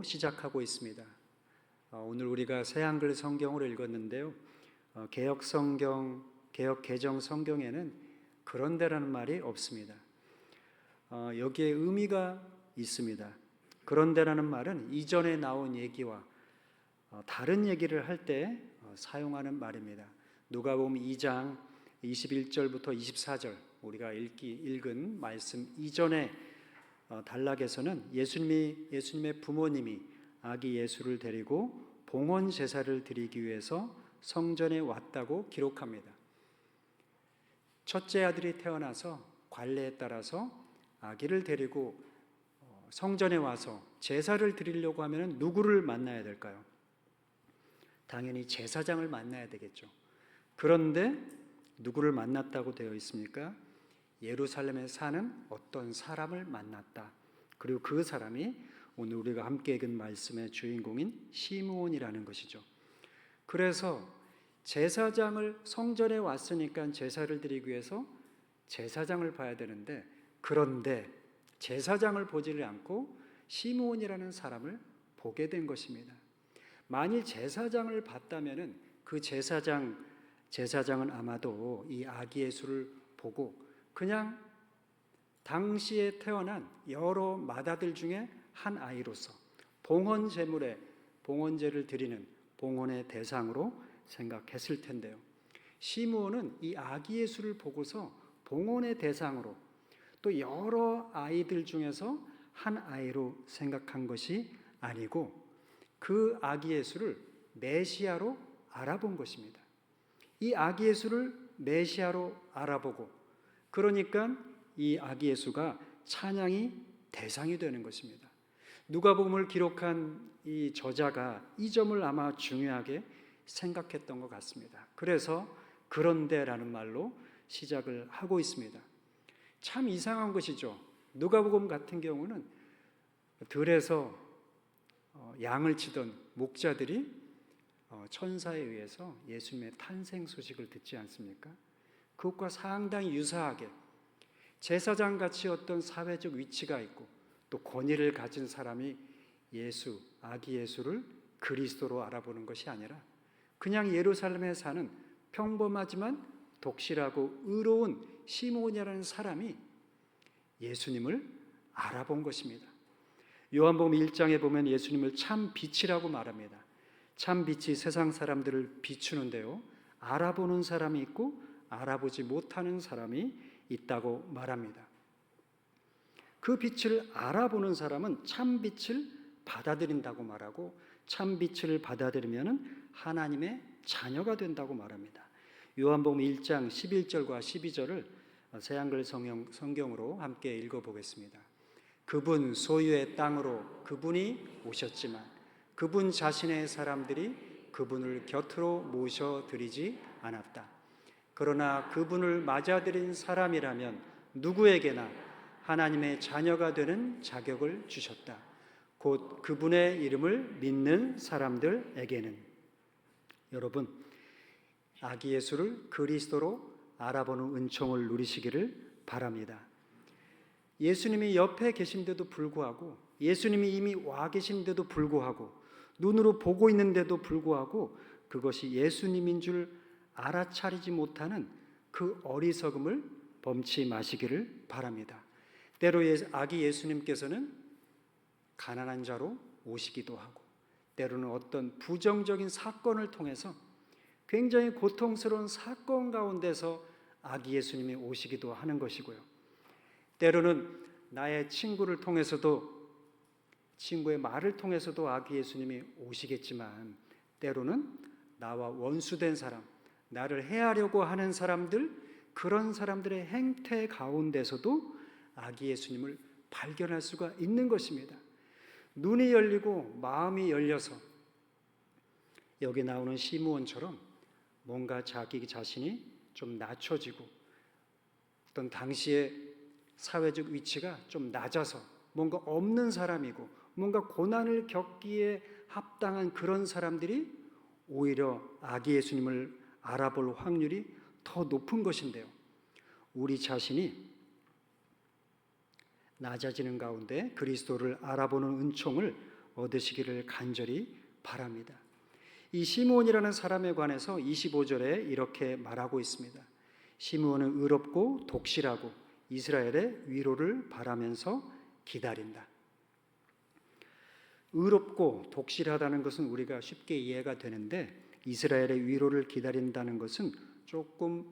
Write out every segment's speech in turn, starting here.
시작하고 있습니다. 오늘 우리가 새한글 성경으로 읽었는데요. 개역 개정 성경에는 그런데라는 말이 없습니다. 여기에 의미가 있습니다. 그런데라는 말은 이전에 나온 얘기와 다른 얘기를 할 때 사용하는 말입니다. 누가복음 2장 21절부터 24절 우리가 읽은 말씀 이전에 단락에서는 예수님의 부모님이 아기 예수를 데리고 봉헌 제사를 드리기 위해서 성전에 왔다고 기록합니다. 첫째 아들이 태어나서 관례에 따라서 아기를 데리고 성전에 와서 제사를 드리려고 하면 누구를 만나야 될까요? 당연히 제사장을 만나야 되겠죠. 그런데 누구를 만났다고 되어 있습니까? 예루살렘에 사는 어떤 사람을 만났다. 그리고 그 사람이 오늘 우리가 함께 읽은 말씀의 주인공인 시므온이라는 것이죠. 그래서 제사장을 성전에 왔으니까 제사를 드리기 위해서 제사장을 봐야 되는데, 그런데 제사장을 보지를 않고 시므온이라는 사람을 보게 된 것입니다. 만일 제사장을 봤다면은 그 제사장은 아마도 이 아기 예수를 보고 그냥 당시에 태어난 여러 맏아들 중에 한 아이로서 봉헌제를 드리는 봉헌의 대상으로 생각했을 텐데요. 시므온은 이 아기 예수를 보고서 봉헌의 대상으로 또 여러 아이들 중에서 한 아이로 생각한 것이 아니고 그 아기 예수를 메시아로 알아본 것입니다. 이 아기 예수를 메시아로 알아보고 그러니까 이 아기 예수가 찬양이 대상이 되는 것입니다. 누가복음을 기록한 이 저자가 이 점을 아마 중요하게 생각했던 것 같습니다. 그래서 그런데라는 말로 시작을 하고 있습니다. 참 이상한 것이죠. 누가복음 같은 경우는 들에서 양을 치던 목자들이 천사에 의해서 예수님의 탄생 소식을 듣지 않습니까? 그것과 상당히 유사하게 제사장같이 어떤 사회적 위치가 있고 또 권위를 가진 사람이 아기 예수를 그리스도로 알아보는 것이 아니라 그냥 예루살렘에 사는 평범하지만 독실하고 의로운 시므온이라는 사람이 예수님을 알아본 것입니다. 요한복음 1장에 보면 예수님을 참 빛이라고 말합니다. 참 빛이 세상 사람들을 비추는데요, 알아보는 사람이 있고 알아보지 못하는 사람이 있다고 말합니다. 그 빛을 알아보는 사람은 참 빛을 받아들인다고 말하고 참 빛을 받아들이면 하나님의 자녀가 된다고 말합니다. 요한복음 1장 11절과 12절을 새한글 성경으로 함께 읽어보겠습니다. 그분 소유의 땅으로 그분이 오셨지만 그분 자신의 사람들이 그분을 곁으로 모셔드리지 않았다. 그러나 그분을 맞아들인 사람이라면 누구에게나 하나님의 자녀가 되는 자격을 주셨다. 곧 그분의 이름을 믿는 사람들에게는. 여러분, 아기 예수를 그리스도로 알아보는 은총을 누리시기를 바랍니다. 예수님이 옆에 계신데도 불구하고, 예수님이 이미 와 계신데도 불구하고, 눈으로 보고 있는데도 불구하고 그것이 예수님인 줄 알아차리지 못하는 그 어리석음을 범치 마시기를 바랍니다. 때로 아기 예수님께서는 가난한 자로 오시기도 하고, 때로는 어떤 부정적인 사건을 통해서 굉장히 고통스러운 사건 가운데서 아기 예수님이 오시기도 하는 것이고요. 때로는 나의 친구를 통해서도, 친구의 말을 통해서도 아기 예수님이 오시겠지만, 때로는 나와 원수된 사람, 나를 해하려고 하는 사람들, 그런 사람들의 행태 가운데서도 아기 예수님을 발견할 수가 있는 것입니다. 눈이 열리고 마음이 열려서 여기 나오는 시므온처럼 뭔가 자기 자신이 좀 낮춰지고 어떤 당시의 사회적 위치가 좀 낮아서 뭔가 없는 사람이고 뭔가 고난을 겪기에 합당한 그런 사람들이 오히려 아기 예수님을 알아볼 확률이 더 높은 것인데요. 우리 자신이 낮아지는 가운데 그리스도를 알아보는 은총을 얻으시기를 간절히 바랍니다. 이 시므온이라는 사람에 관해서 25절에 이렇게 말하고 있습니다. 시므온은 의롭고 독실하고 이스라엘의 위로를 바라면서 기다린다. 의롭고 독실하다는 것은 우리가 쉽게 이해가 되는데 이스라엘의 위로를 기다린다는 것은 조금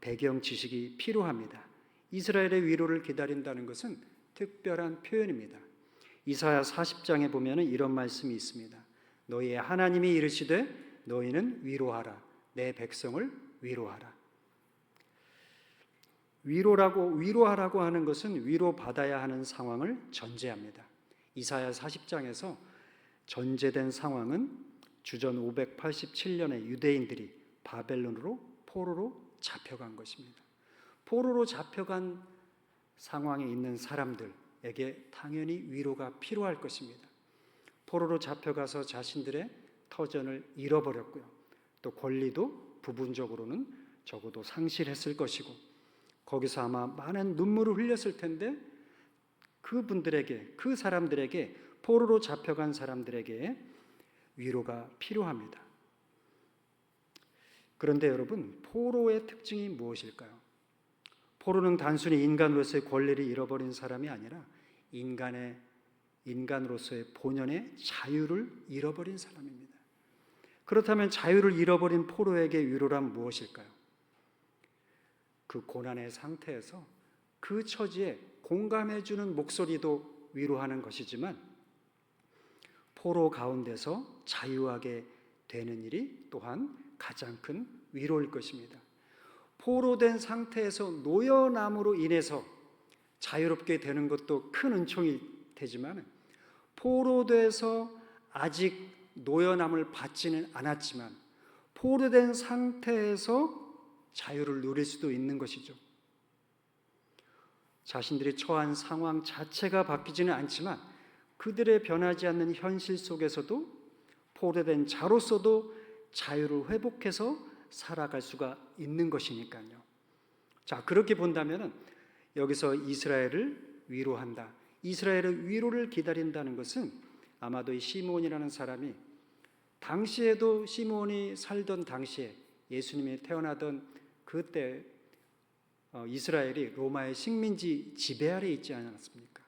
배경 지식이 필요합니다. 이스라엘의 위로를 기다린다는 것은 특별한 표현입니다. 이사야 40장에 보면 이런 말씀이 있습니다. 너희의 하나님이 이르시되 너희는 위로하라. 내 백성을 위로하라. 위로하라고 하는 것은 위로받아야 하는 상황을 전제합니다. 이사야 40장에서 전제된 상황은 주전 587년에 유대인들이 바벨론으로 포로로 잡혀간 것입니다. 포로로 잡혀간 상황에 있는 사람들에게 당연히 위로가 필요할 것입니다. 포로로 잡혀가서 자신들의 터전을 잃어버렸고요. 또 권리도 부분적으로는 적어도 상실했을 것이고 거기서 아마 많은 눈물을 흘렸을 텐데 그 사람들에게 포로로 잡혀간 사람들에게 위로가 필요합니다. 그런데 여러분, 포로의 특징이 무엇일까요? 포로는 단순히 인간으로서의 권리를 잃어버린 사람이 아니라 인간으로서의 본연의 자유를 잃어버린 사람입니다. 그렇다면 자유를 잃어버린 포로에게 위로란 무엇일까요? 그 고난의 상태에서 그 처지에 공감해주는 목소리도 위로하는 것이지만 포로 가운데서 자유하게 되는 일이 또한 가장 큰 위로일 것입니다. 포로된 상태에서 노연함으로 인해서 자유롭게 되는 것도 큰 은총이 되지만 포로돼서 아직 노연함을 받지는 않았지만 포로된 상태에서 자유를 누릴 수도 있는 것이죠. 자신들이 처한 상황 자체가 바뀌지는 않지만 그들의 변하지 않는 현실 속에서도 포로된 자로서도 자유를 회복해서 살아갈 수가 있는 것이니까요. 자, 그렇게 본다면 여기서 이스라엘을 위로한다. 이스라엘의 위로를 기다린다는 것은 아마도 이 시므온이라는 사람이 당시에도 시므온이 살던 당시에 예수님이 태어나던 그때 이스라엘이 로마의 식민지 지배 아래 있지 않았습니까?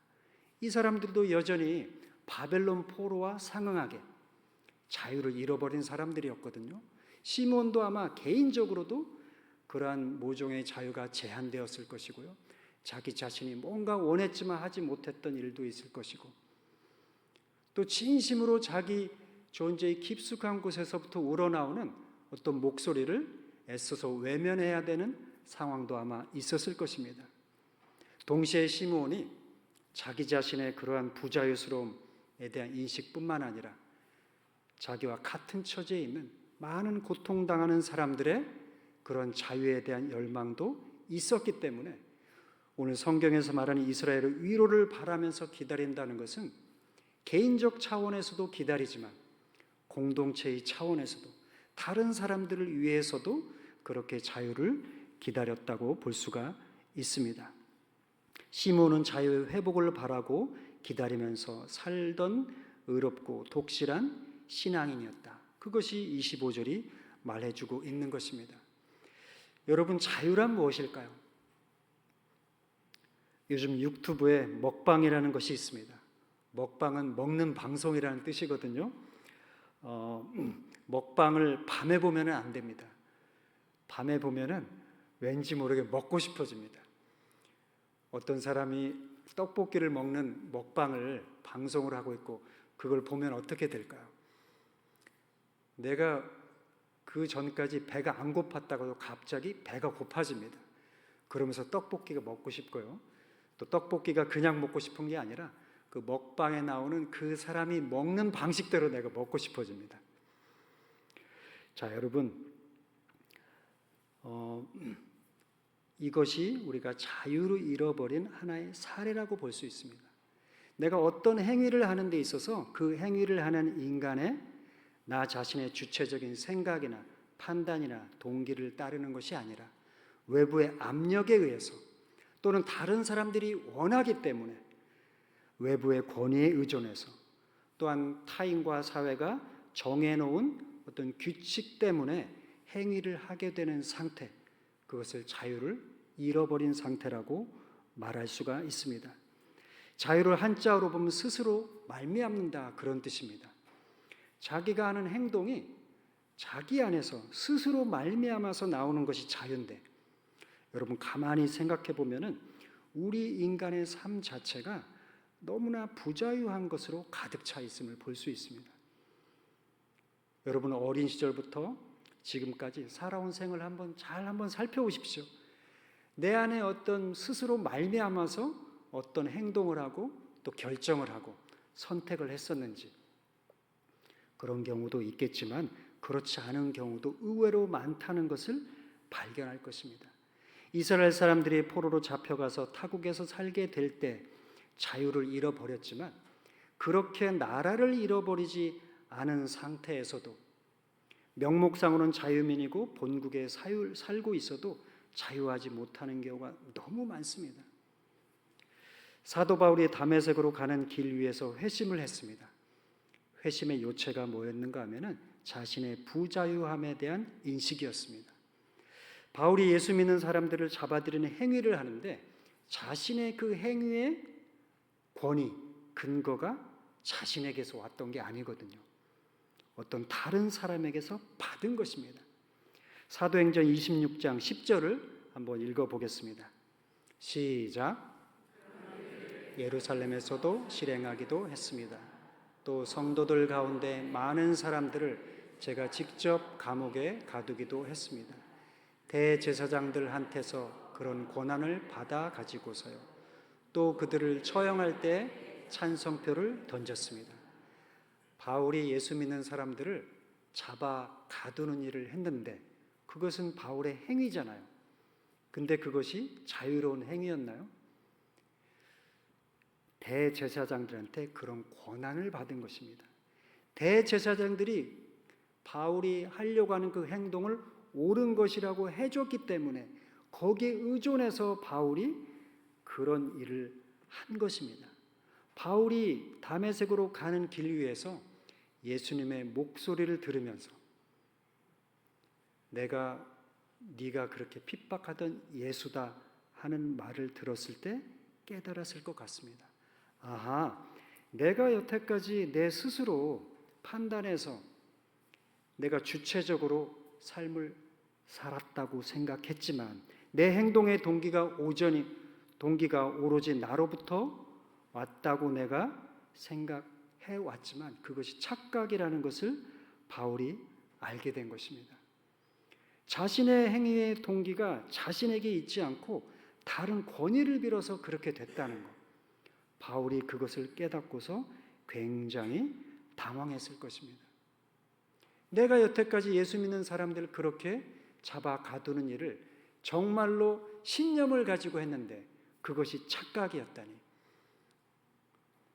이 사람들도 여전히 바벨론 포로와 상응하게 자유를 잃어버린 사람들이었거든요. 시므온도 아마 개인적으로도 그러한 모종의 자유가 제한되었을 것이고요. 자기 자신이 뭔가 원했지만 하지 못했던 일도 있을 것이고 또 진심으로 자기 존재의 깊숙한 곳에서부터 우러나오는 어떤 목소리를 애써서 외면해야 되는 상황도 아마 있었을 것입니다. 동시에 시므온이 자기 자신의 그러한 부자유스러움에 대한 인식뿐만 아니라 자기와 같은 처지에 있는 많은 고통당하는 사람들의 그런 자유에 대한 열망도 있었기 때문에 오늘 성경에서 말하는 이스라엘의 위로를 바라면서 기다린다는 것은 개인적 차원에서도 기다리지만 공동체의 차원에서도 다른 사람들을 위해서도 그렇게 자유를 기다렸다고 볼 수가 있습니다. 시므온은 자유의 회복을 바라고 기다리면서 살던 의롭고 독실한 신앙인이었다. 그것이 25절이 말해주고 있는 것입니다. 여러분, 자유란 무엇일까요? 요즘 유튜브에 먹방이라는 것이 있습니다. 먹방은 먹는 방송이라는 뜻이거든요. 먹방을 밤에 보면 안 됩니다. 밤에 보면 왠지 모르게 먹고 싶어집니다. 어떤 사람이 떡볶이를 먹는 먹방을 방송을 하고 있고 그걸 보면 어떻게 될까요? 내가 그 전까지 배가 안 고팠다가도 갑자기 배가 고파집니다. 그러면서 떡볶이가 먹고 싶고요. 또 떡볶이가 그냥 먹고 싶은 게 아니라 그 먹방에 나오는 그 사람이 먹는 방식대로 내가 먹고 싶어집니다. 자, 여러분, 이것이 우리가 자유를 잃어버린 하나의 사례라고 볼 수 있습니다. 내가 어떤 행위를 하는 데 있어서 그 행위를 하는 인간의 나 자신의 주체적인 생각이나 판단이나 동기를 따르는 것이 아니라 외부의 압력에 의해서 또는 다른 사람들이 원하기 때문에 외부의 권위에 의존해서 또한 타인과 사회가 정해놓은 어떤 규칙 때문에 행위를 하게 되는 상태, 그것을 자유를 잃어버린 상태라고 말할 수가 있습니다. 자유를 한자어로 보면 스스로 말미암는다, 그런 뜻입니다. 자기가 하는 행동이 자기 안에서 스스로 말미암아서 나오는 것이 자유인데, 여러분 가만히 생각해 보면은 우리 인간의 삶 자체가 너무나 부자유한 것으로 가득 차 있음을 볼 수 있습니다. 여러분 어린 시절부터 지금까지 살아온 생을 한번 살펴보십시오. 내 안에 어떤 스스로 말미암아서 어떤 행동을 하고 또 결정을 하고 선택을 했었는지, 그런 경우도 있겠지만 그렇지 않은 경우도 의외로 많다는 것을 발견할 것입니다. 이스라엘 사람들이 포로로 잡혀가서 타국에서 살게 될 때 자유를 잃어버렸지만, 그렇게 나라를 잃어버리지 않은 상태에서도 명목상으로는 자유민이고 본국에 살고 있어도 자유하지 못하는 경우가 너무 많습니다. 사도 바울이 다메섹으로 가는 길 위에서 회심을 했습니다. 회심의 요체가 뭐였는가 하면은 자신의 부자유함에 대한 인식이었습니다. 바울이 예수 믿는 사람들을 잡아들이는 행위를 하는데 자신의 그 행위의 권위, 근거가 자신에게서 왔던 게 아니거든요. 어떤 다른 사람에게서 받은 것입니다. 사도행전 26장 10절을 한번 읽어보겠습니다. 시작. 예루살렘에서도 실행하기도 했습니다. 또 성도들 가운데 많은 사람들을 제가 직접 감옥에 가두기도 했습니다. 대제사장들한테서 그런 권한을 받아 가지고서요. 또 그들을 처형할 때 찬성표를 던졌습니다. 바울이 예수 믿는 사람들을 잡아 가두는 일을 했는데 그것은 바울의 행위잖아요. 근데 그것이 자유로운 행위였나요? 대제사장들한테 그런 권한을 받은 것입니다. 대제사장들이 바울이 하려고 하는 그 행동을 옳은 것이라고 해줬기 때문에 거기에 의존해서 바울이 그런 일을 한 것입니다. 바울이 다메섹으로 가는 길 위에서 예수님의 목소리를 들으면서 내가 네가 그렇게 핍박하던 예수다 하는 말을 들었을 때 깨달았을 것 같습니다. 아하, 내가 여태까지 내 스스로 판단해서 내가 주체적으로 삶을 살았다고 생각했지만 내 행동의 동기가 오로지 나로부터 왔다고 내가 생각해 왔지만 그것이 착각이라는 것을 바울이 알게 된 것입니다. 자신의 행위의 동기가 자신에게 있지 않고 다른 권위를 빌어서 그렇게 됐다는 것, 바울이 그것을 깨닫고서 굉장히 당황했을 것입니다. 내가 여태까지 예수 믿는 사람들을 그렇게 잡아 가두는 일을 정말로 신념을 가지고 했는데 그것이 착각이었다니,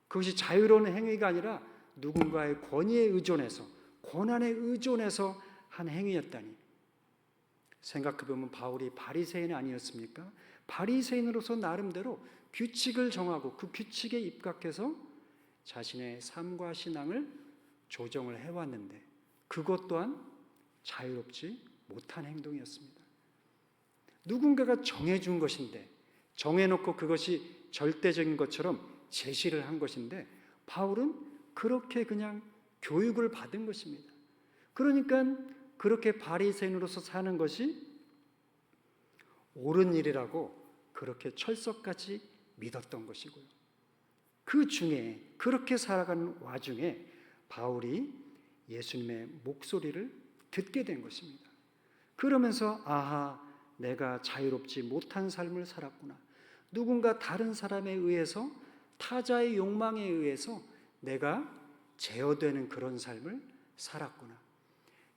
그것이 자유로운 행위가 아니라 누군가의 권위에 의존해서, 권한에 의존해서 한 행위였다니. 생각해보면 바울이 바리새인 아니었습니까? 바리새인으로서 나름대로 규칙을 정하고 그 규칙에 입각해서 자신의 삶과 신앙을 조정을 해왔는데 그것 또한 자유롭지 못한 행동이었습니다. 누군가가 정해준 것인데, 정해놓고 그것이 절대적인 것처럼 제시를 한 것인데 바울은 그렇게 그냥 교육을 받은 것입니다. 그러니까 그렇게 바리새인으로서 사는 것이 옳은 일이라고 그렇게 철석같이 믿었던 것이고요. 그 중에 그렇게 살아가는 와중에 바울이 예수님의 목소리를 듣게 된 것입니다. 그러면서 아하, 내가 자유롭지 못한 삶을 살았구나. 누군가 다른 사람에 의해서, 타자의 욕망에 의해서 내가 제어되는 그런 삶을 살았구나.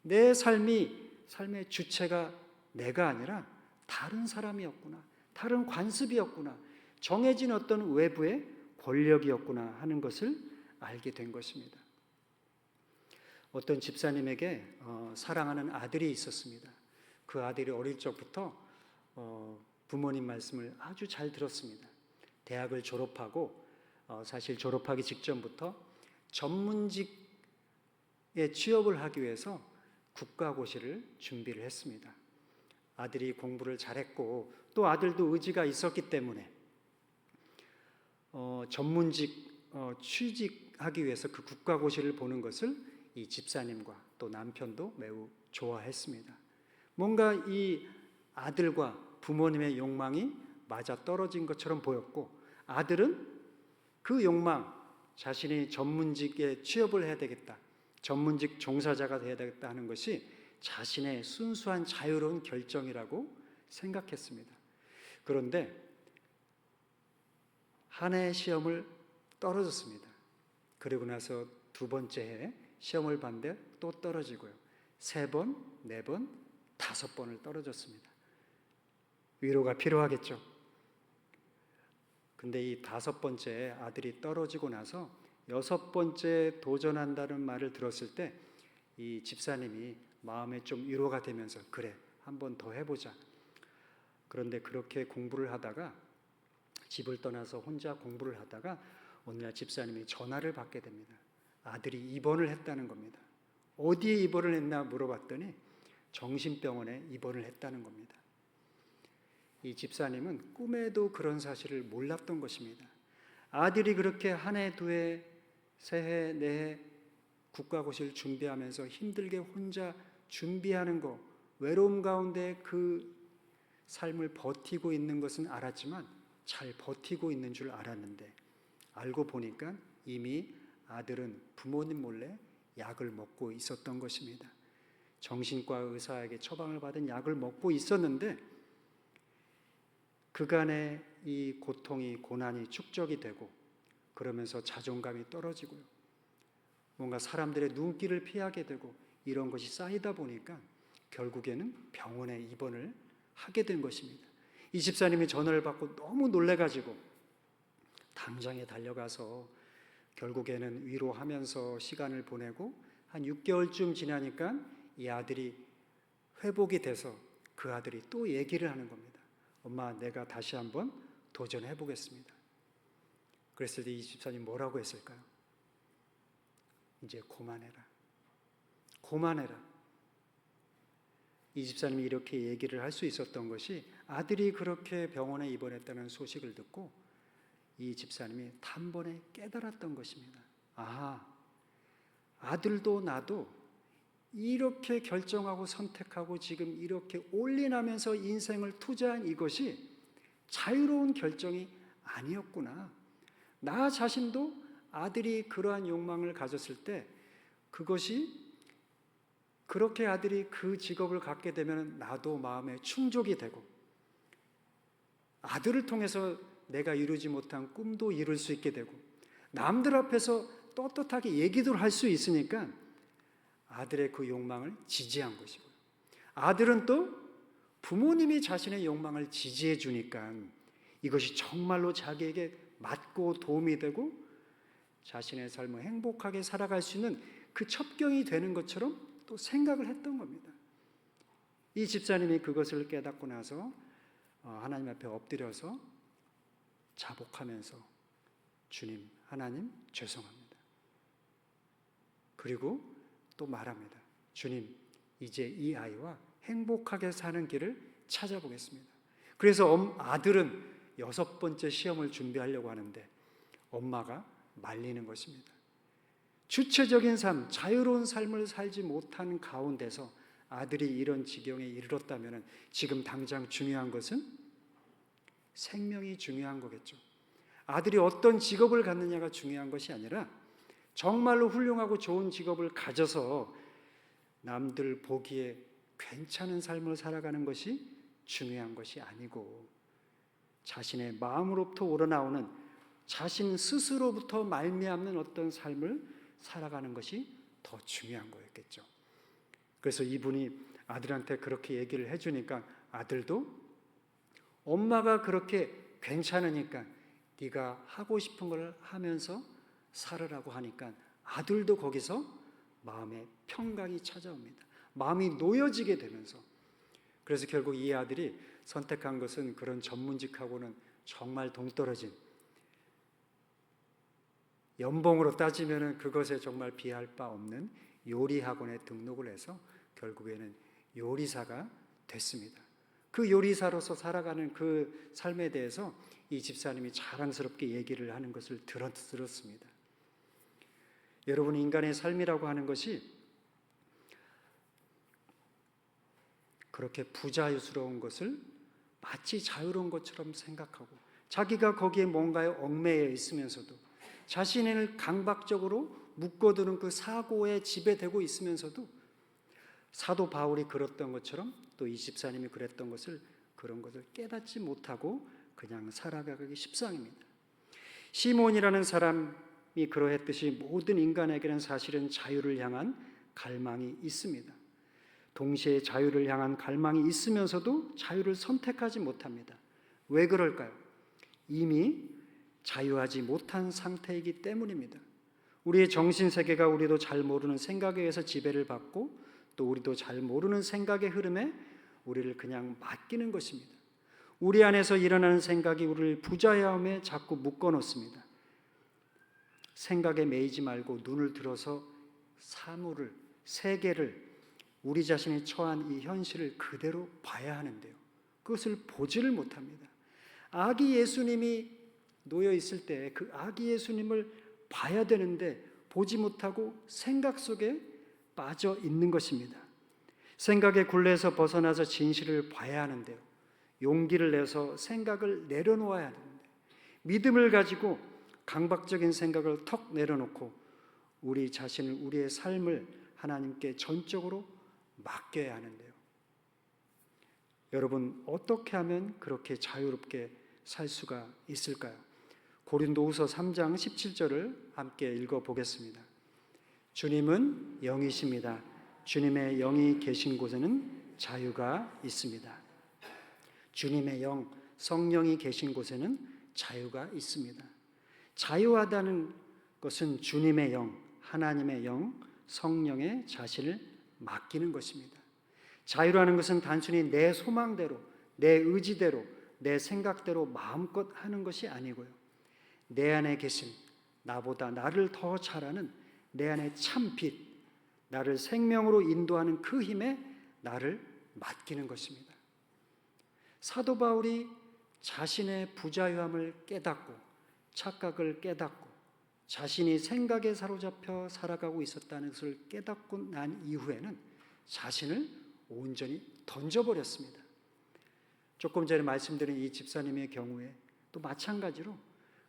내 삶의 주체가 내가 아니라 다른 사람이었구나. 다른 관습이었구나. 정해진 어떤 외부의 권력이었구나 하는 것을 알게 된 것입니다. 어떤 집사님에게 사랑하는 아들이 있었습니다. 그 아들이 어릴 적부터 부모님 말씀을 아주 잘 들었습니다. 대학을 졸업하고 사실 졸업하기 직전부터 전문직에 취업을 하기 위해서 국가고시를 준비를 했습니다. 아들이 공부를 잘했고 또 아들도 의지가 있었기 때문에 전문직 취직하기 위해서 그 국가고시를 보는 것을 이 집사님과 또 남편도 매우 좋아했습니다. 뭔가 이 아들과 부모님의 욕망이 맞아 떨어진 것처럼 보였고, 아들은 그 욕망, 자신이 전문직에 취업을 해야 되겠다, 전문직 종사자가 되어야 되겠다 하는 것이 자신의 순수한 자유로운 결정이라고 생각했습니다. 그런데 한 해 시험을 떨어졌습니다. 그리고 나서 두 번째 해에 시험을 봤는데 또 떨어지고요. 3번, 4번, 5번을 떨어졌습니다. 위로가 필요하겠죠. 근데 이 5번째 아들이 떨어지고 나서 6번째 도전한다는 말을 들었을 때 이 집사님이 마음에 좀 위로가 되면서 그래, 한 번 더 해보자. 그런데 그렇게 공부를 하다가 집을 떠나서 혼자 공부를 하다가 어느 날 집사님이 전화를 받게 됩니다. 아들이 입원을 했다는 겁니다. 어디에 입원을 했나 물어봤더니 정신병원에 입원을 했다는 겁니다. 이 집사님은 꿈에도 그런 사실을 몰랐던 것입니다. 아들이 그렇게 한 해, 두 해, 세 해, 네 해 국가고시를 준비하면서 힘들게 혼자 준비하는 거, 외로움 가운데 그 삶을 버티고 있는 것은 알았지만 잘 버티고 있는 줄 알았는데, 알고 보니까 이미 아들은 부모님 몰래 약을 먹고 있었던 것입니다. 정신과 의사에게 처방을 받은 약을 먹고 있었는데 그간의 이 고통이, 고난이 축적이 되고 그러면서 자존감이 떨어지고요. 뭔가 사람들의 눈길을 피하게 되고 이런 것이 쌓이다 보니까 결국에는 병원에 입원을 하게 된 것입니다. 이 집사님이 전화를 받고 너무 놀래가지고 당장에 달려가서 결국에는 위로하면서 시간을 보내고 한 6개월쯤 지나니까 이 아들이 회복이 돼서 그 아들이 또 얘기를 하는 겁니다. 엄마, 내가 다시 한번 도전해 보겠습니다. 그랬을 때 이 집사님 뭐라고 했을까요? 이제 그만해라. 그만해라. 이 집사님이 이렇게 얘기를 할 수 있었던 것이 아들이 그렇게 병원에 입원했다는 소식을 듣고 이 집사님이 단번에 깨달았던 것입니다. 아, 아들도 나도 이렇게 결정하고 선택하고 지금 이렇게 올인하면서 인생을 투자한 이것이 자유로운 결정이 아니었구나. 나 자신도 아들이 그러한 욕망을 가졌을 때 그것이, 그렇게 아들이 그 직업을 갖게 되면 나도 마음에 충족이 되고 아들을 통해서 내가 이루지 못한 꿈도 이룰 수 있게 되고 남들 앞에서 떳떳하게 얘기도 할 수 있으니까 아들의 그 욕망을 지지한 것이고요. 아들은 또 부모님이 자신의 욕망을 지지해 주니까 이것이 정말로 자기에게 맞고 도움이 되고 자신의 삶을 행복하게 살아갈 수 있는 그 첩경이 되는 것처럼 또 생각을 했던 겁니다. 이 집사님이 그것을 깨닫고 나서 하나님 앞에 엎드려서 자복하면서 주님, 하나님 죄송합니다. 그리고 또 말합니다. 주님, 이제 이 아이와 행복하게 사는 길을 찾아보겠습니다. 그래서 아들은 6번째 시험을 준비하려고 하는데 엄마가 말리는 것입니다. 주체적인 삶, 자유로운 삶을 살지 못하는 가운데서 아들이 이런 지경에 이르렀다면 지금 당장 중요한 것은 생명이 중요한 거겠죠. 아들이 어떤 직업을 갖느냐가 중요한 것이 아니라 정말로 훌륭하고 좋은 직업을 가져서 남들 보기에 괜찮은 삶을 살아가는 것이 중요한 것이 아니고 자신의 마음으로부터 우러나오는 자신 스스로부터 말미암는 어떤 삶을 살아가는 것이 더 중요한 거였겠죠. 그래서 이분이 아들한테 그렇게 얘기를 해주니까 아들도 엄마가 그렇게 괜찮으니까 네가 하고 싶은 걸 하면서 살으라고 하니까 아들도 거기서 마음의 평강이 찾아옵니다. 마음이 놓여지게 되면서, 그래서 결국 이 아들이 선택한 것은 그런 전문직하고는 정말 동떨어진 연봉으로 따지면은 그것에 정말 비할 바 없는 요리 학원에 등록을 해서 결국에는 요리사가 됐습니다. 그 요리사로서 살아가는 그 삶에 대해서 이 집사님이 자랑스럽게 얘기를 하는 것을 들었습니다. 여러분, 인간의 삶이라고 하는 것이 그렇게 부자유스러운 것을 마치 자유로운 것처럼 생각하고 자기가 거기에 뭔가에 얽매여 있으면서도 자신을 강박적으로 묶어두는 그 사고에 지배되고 있으면서도 사도 바울이 그랬던 것처럼 또 이 집사님이 그랬던 것을 그런 것을 깨닫지 못하고 그냥 살아가기 십상입니다. 시몬이라는 사람이 그러했듯이 모든 인간에게는 사실은 자유를 향한 갈망이 있습니다. 동시에 자유를 향한 갈망이 있으면서도 자유를 선택하지 못합니다. 왜 그럴까요? 이미 자유하지 못한 상태이기 때문입니다. 우리의 정신세계가 우리도 잘 모르는 생각에 의해서 지배를 받고 또 우리도 잘 모르는 생각의 흐름에 우리를 그냥 맡기는 것입니다. 우리 안에서 일어나는 생각이 우리를 부자유함에 자꾸 묶어놓습니다. 생각에 매이지 말고 눈을 들어서 사물을, 세계를, 우리 자신이 처한 이 현실을 그대로 봐야 하는데요. 그것을 보지를 못합니다. 아기 예수님이 놓여 있을 때 그 아기 예수님을 봐야 되는데 보지 못하고 생각 속에 빠져 있는 것입니다. 생각의 굴레에서 벗어나서 진실을 봐야 하는데요. 용기를 내서 생각을 내려놓아야 하는데 믿음을 가지고 강박적인 생각을 턱 내려놓고 우리 자신을, 우리의 삶을 하나님께 전적으로 맡겨야 하는데요. 여러분, 어떻게 하면 그렇게 자유롭게 살 수가 있을까요? 고린도후서 3장 17절을 함께 읽어보겠습니다. 주님은 영이십니다. 주님의 영이 계신 곳에는 자유가 있습니다. 주님의 영, 성령이 계신 곳에는 자유가 있습니다. 자유하다는 것은 주님의 영, 하나님의 영, 성령의 자신을 맡기는 것입니다. 자유라는 것은 단순히 내 소망대로, 내 의지대로, 내 생각대로 마음껏 하는 것이 아니고요. 내 안에 계신, 나보다 나를 더 잘 아는 내 안에 참 빛, 나를 생명으로 인도하는 그 힘에 나를 맡기는 것입니다. 사도 바울이 자신의 부자유함을 깨닫고 착각을 깨닫고 자신이 생각에 사로잡혀 살아가고 있었다는 것을 깨닫고 난 이후에는 자신을 온전히 던져버렸습니다. 조금 전에 말씀드린 이 집사님의 경우에 또 마찬가지로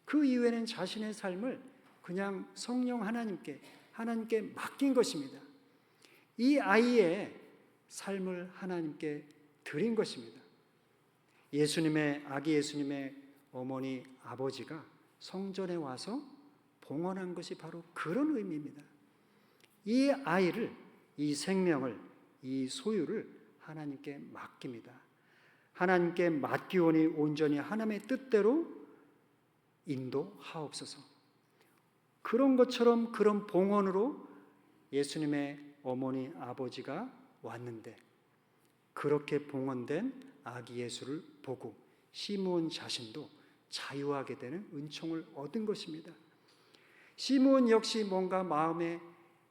그 이후에는 자신의 삶을 그냥 성령 하나님께 맡긴 것입니다. 이 아이의 삶을 하나님께 드린 것입니다. 아기 예수님의 어머니 아버지가 성전에 와서 봉헌한 것이 바로 그런 의미입니다. 이 아이를, 이 생명을, 이 소유를 하나님께 맡깁니다. 하나님께 맡기오니 온전히 하나님의 뜻대로 인도하옵소서. 그런 것처럼 그런 봉헌으로 예수님의 어머니 아버지가 왔는데 그렇게 봉헌된 아기 예수를 보고 시므온 자신도 자유하게 되는 은총을 얻은 것입니다. 시므온 역시 뭔가 마음에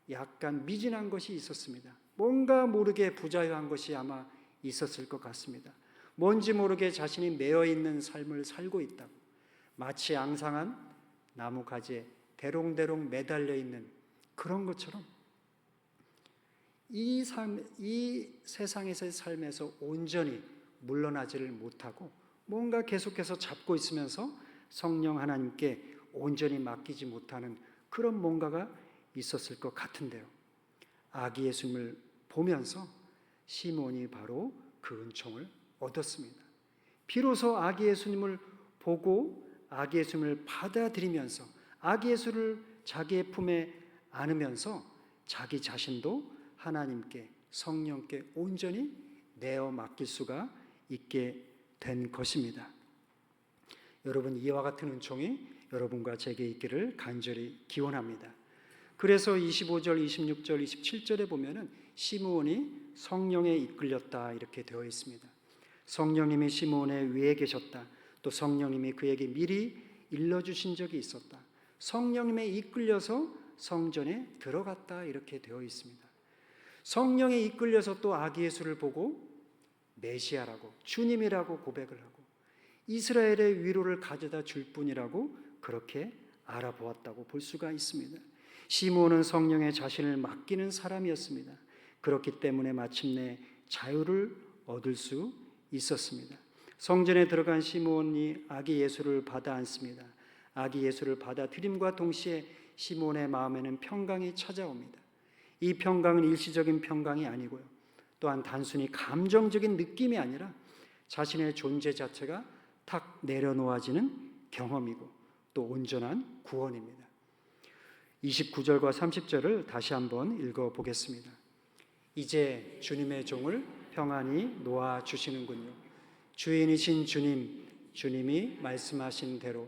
약간 미진한 것이 있었습니다. 뭔가 모르게 부자유한 것이 아마 있었을 것 같습니다. 뭔지 모르게 자신이 매여 있는 삶을 살고 있다고, 마치 앙상한 나무 가지에 대롱대롱 매달려 있는 그런 것처럼 이 세상에서의 삶에서 온전히 물러나지를 못하고 뭔가 계속해서 잡고 있으면서 성령 하나님께 온전히 맡기지 못하는 그런 뭔가가 있었을 것 같은데요. 아기 예수님을 보면서 시몬이 바로 그 은총을 얻었습니다. 비로소 아기 예수님을 보고 아기 예수님을 받아들이면서 아기 예수를 자기의 품에 안으면서 자기 자신도 하나님께, 성령께 온전히 내어 맡길 수가 있게 된 것입니다. 여러분, 이와 같은 은총이 여러분과 제게 있기를 간절히 기원합니다. 그래서 25절, 26절, 27절에 보면은 시므온이 성령에 이끌렸다 이렇게 되어 있습니다. 성령님이 시므온의 위에 계셨다. 또 성령님이 그에게 미리 일러주신 적이 있었다. 성령님에 이끌려서 성전에 들어갔다 이렇게 되어 있습니다. 성령에 이끌려서 또 아기 예수를 보고 메시아라고, 주님이라고 고백을 하고 이스라엘의 위로를 가져다 줄 뿐이라고 그렇게 알아보았다고 볼 수가 있습니다. 시므온은 성령에 자신을 맡기는 사람이었습니다. 그렇기 때문에 마침내 자유를 얻을 수 있었습니다. 성전에 들어간 시므온이 아기 예수를 받아 안습니다. 아기 예수를 받아들임과 동시에 시므온의 마음에는 평강이 찾아옵니다. 이 평강은 일시적인 평강이 아니고요, 또한 단순히 감정적인 느낌이 아니라 자신의 존재 자체가 탁 내려놓아지는 경험이고 또 온전한 구원입니다. 29절과 30절을 다시 한번 읽어보겠습니다. 이제 주님의 종을 평안히 놓아주시는군요. 주인이신 주님, 주님이 말씀하신 대로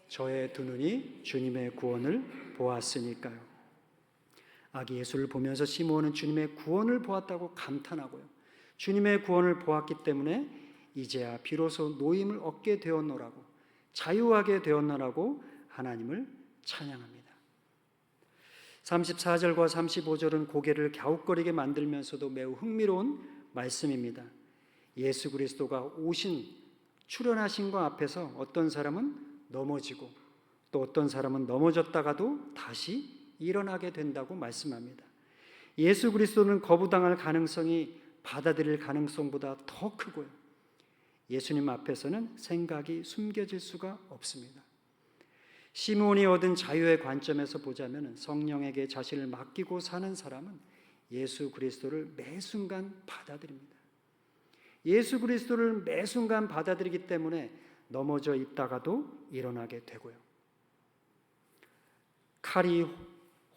저의 두 눈이 주님의 구원을 보았으니까요. 아기 예수를 보면서 시므온은 주님의 구원을 보았다고 감탄하고요, 주님의 구원을 보았기 때문에 이제야 비로소 노임을 얻게 되었노라고, 자유하게 되었노라고 하나님을 찬양합니다. 34절과 35절은 고개를 갸웃거리게 만들면서도 매우 흥미로운 말씀입니다. 예수 그리스도가 오신, 출현하신 것 앞에서 어떤 사람은 넘어지고 또 어떤 사람은 넘어졌다가도 다시 일어나게 된다고 말씀합니다. 예수 그리스도는 거부당할 가능성이 받아들일 가능성보다 더 크고요, 예수님 앞에서는 생각이 숨겨질 수가 없습니다. 시므온이 얻은 자유의 관점에서 보자면 성령에게 자신을 맡기고 사는 사람은 예수 그리스도를 매 순간 받아들입니다. 예수 그리스도를 매 순간 받아들이기 때문에 넘어져 있다가도 일어나게 되고요, 칼이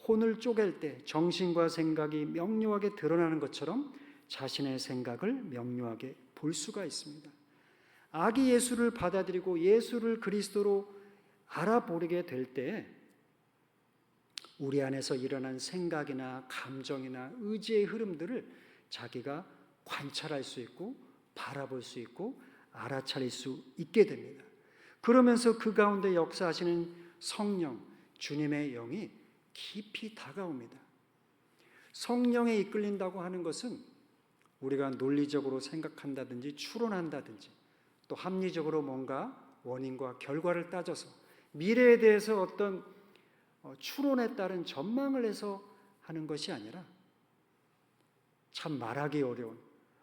혼을 쪼갤 때 정신과 생각이 명료하게 드러나는 것처럼 자신의 생각을 명료하게 볼 수가 있습니다. 아기 예수를 받아들이고 예수를 그리스도로 알아보게 될 때 우리 안에서 일어난 생각이나 감정이나 의지의 흐름들을 자기가 관찰할 수 있고 바라볼 수 있고 알아차릴 수 있게 됩니다. 그러면서 그 가운데 역사하시는 성령, 주님의 영이 깊이 다가옵니다. 성령에 이끌린다고 하는 것은 우리가 논리적으로 생각한다든지 추론한다든지 또 합리적으로 뭔가 원인과 결과를 따져서 미래에 대해서 어떤 추론에 따른 전망을 해서 하는 것이 아니라 참 말하기 어려운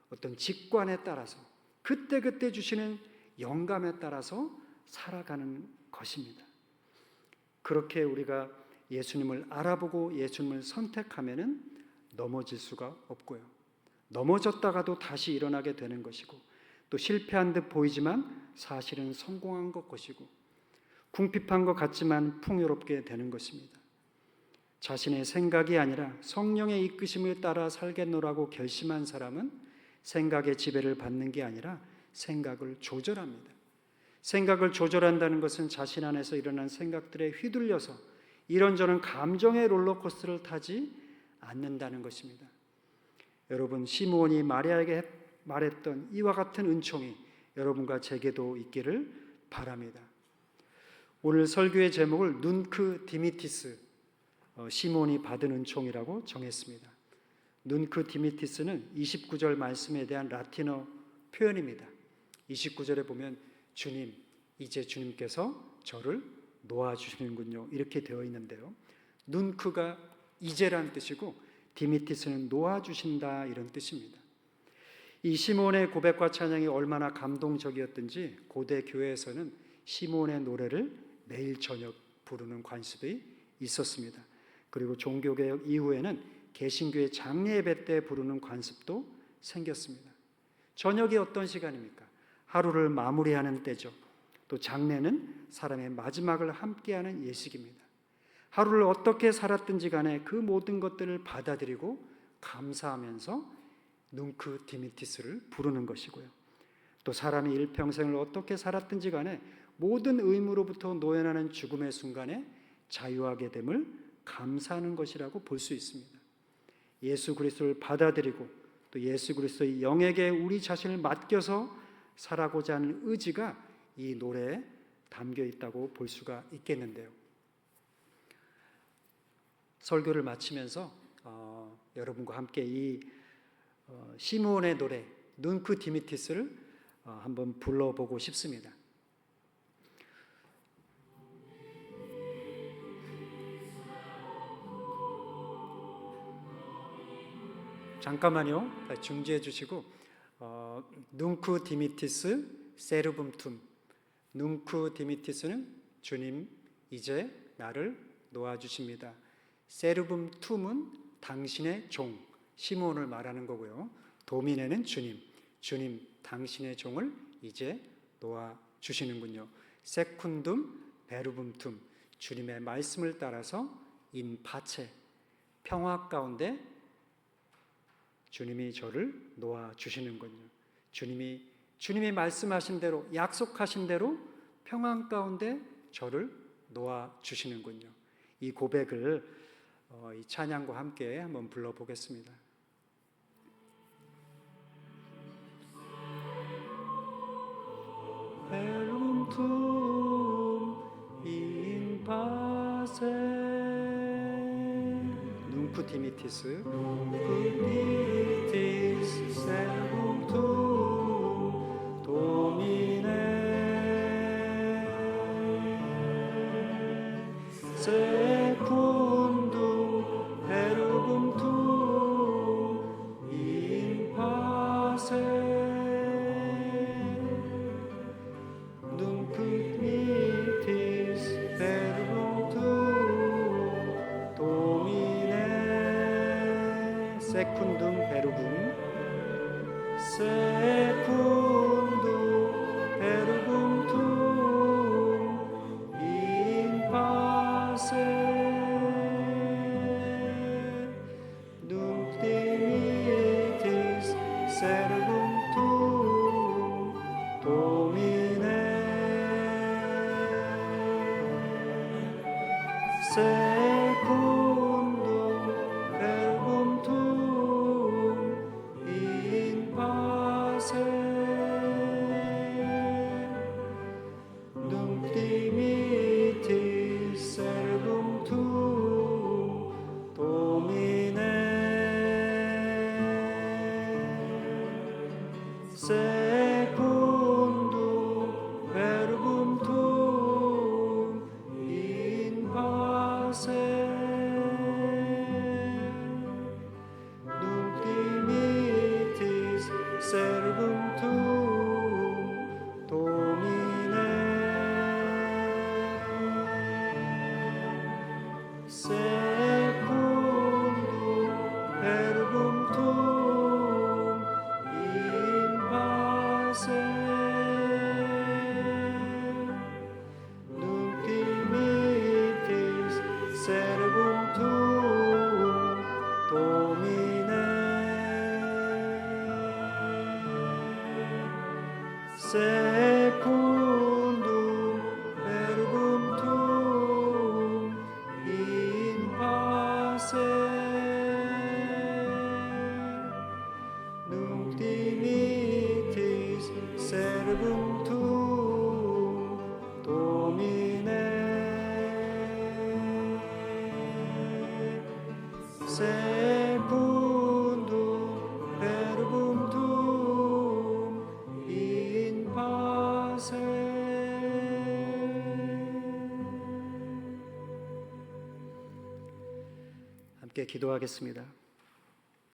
어떤 직관에 따라서 그때그때 주시는 영감에 따라서 살아가는 것입니다. 그렇게 우리가 예수님을 알아보고 예수님을 선택하면은 넘어질 수가 없고요, 넘어졌다가도 다시 일어나게 되는 것이고 또 실패한 듯 보이지만 사실은 성공한 것이고 궁핍한 것 같지만 풍요롭게 되는 것입니다. 자신의 생각이 아니라 성령의 이끄심을 따라 살겠노라고 결심한 사람은 생각의 지배를 받는 게 아니라 생각을 조절합니다. 생각을 조절한다는 것은 자신 안에서 일어난 생각들에 휘둘려서 이런저런 감정의 롤러코스터를 타지 않는다는 것입니다. 여러분, 시므온이 마리아에게 말했던 이와 같은 은총이 여러분과 제게도 있기를 바랍니다. 오늘 설교의 제목을 눈크 디미티스, 시므온이 받은 은총이라고 정했습니다. 눈크 디미티스는 29절 말씀에 대한 라틴어 표현입니다. 29절에 보면 주님, 이제 주님께서 저를 놓아주시는군요, 이렇게 되어 있는데요, 눈크가 이제란 뜻이고 디미티스는 놓아주신다 이런 뜻입니다. 이 시므온의 고백과 찬양이 얼마나 감동적이었든지 고대 교회에서는 시므온의 노래를 매일 저녁 부르는 관습이 있었습니다. 그리고 종교개혁 이후에는 개신교의 장례 예배 때 부르는 관습도 생겼습니다. 저녁이 어떤 시간입니까? 하루를 마무리하는 때죠. 또 장례는 사람의 마지막을 함께하는 예식입니다. 하루를 어떻게 살았든지 간에 그 모든 것들을 받아들이고 감사하면서 눈크 디미티스를 부르는 것이고요, 또 사람이 일평생을 어떻게 살았든지 간에 모든 의무로부터 노연하는 죽음의 순간에 자유하게 됨을 감사하는 것이라고 볼 수 있습니다. 예수 그리스도를 받아들이고 또 예수 그리스도의 영에게 우리 자신을 맡겨서 살아가고자 하는 의지가 이 노래에 담겨 있다고 볼 수가 있겠는데요, 설교를 마치면서 여러분과 함께 이 시므온의 노래 눈크 디미티스를 한번 불러보고 싶습니다. 잠깐만요. 중지해 주시고 눈크 디미티스 세르붐툼. 눈크 디미티스는 주님 이제 나를 놓아주십니다. 세르붐툼은 당신의 종 시므온을 말하는 거고요. 도미네는 주님 당신의 종을 이제 놓아주시는군요. 세쿤둠 베르붐툼 주님의 말씀을 따라서 인파체 평화 가운데 주님이 저를 놓아주시는군요. 주님이 말씀하신 대로 약속하신 대로 평안 가운데 저를 놓아주시는군요. 이 고백을 이 찬양과 함께 한번 불러보겠습니다. 베룸툼 인파세 눈쿠 디미티스 세룸툼 도미네 세쿤둠 베르붐툼 인파세 눈크미티스 베르붐툼 도미네 세쿤둠 베르붐 세쿤둠 베르붐툼 인파세 눈크미티스 세르붐툼 도미네 세쿤둠 베르붐툼 인파세 눈디미티 세르붐툼 도미네 세쿤둠 베르붐툼 인파세 눈디미티 세르붐툼 도미네 세쿤둠 베르붐툼 인파세 눈디미티 세르붐툼 도미네 세쿤둠 베르붐툼 인파세 눈디미티 세르붐툼 도미네 세쿤둠 베르붐툼 인파세 함께 기도하겠습니다.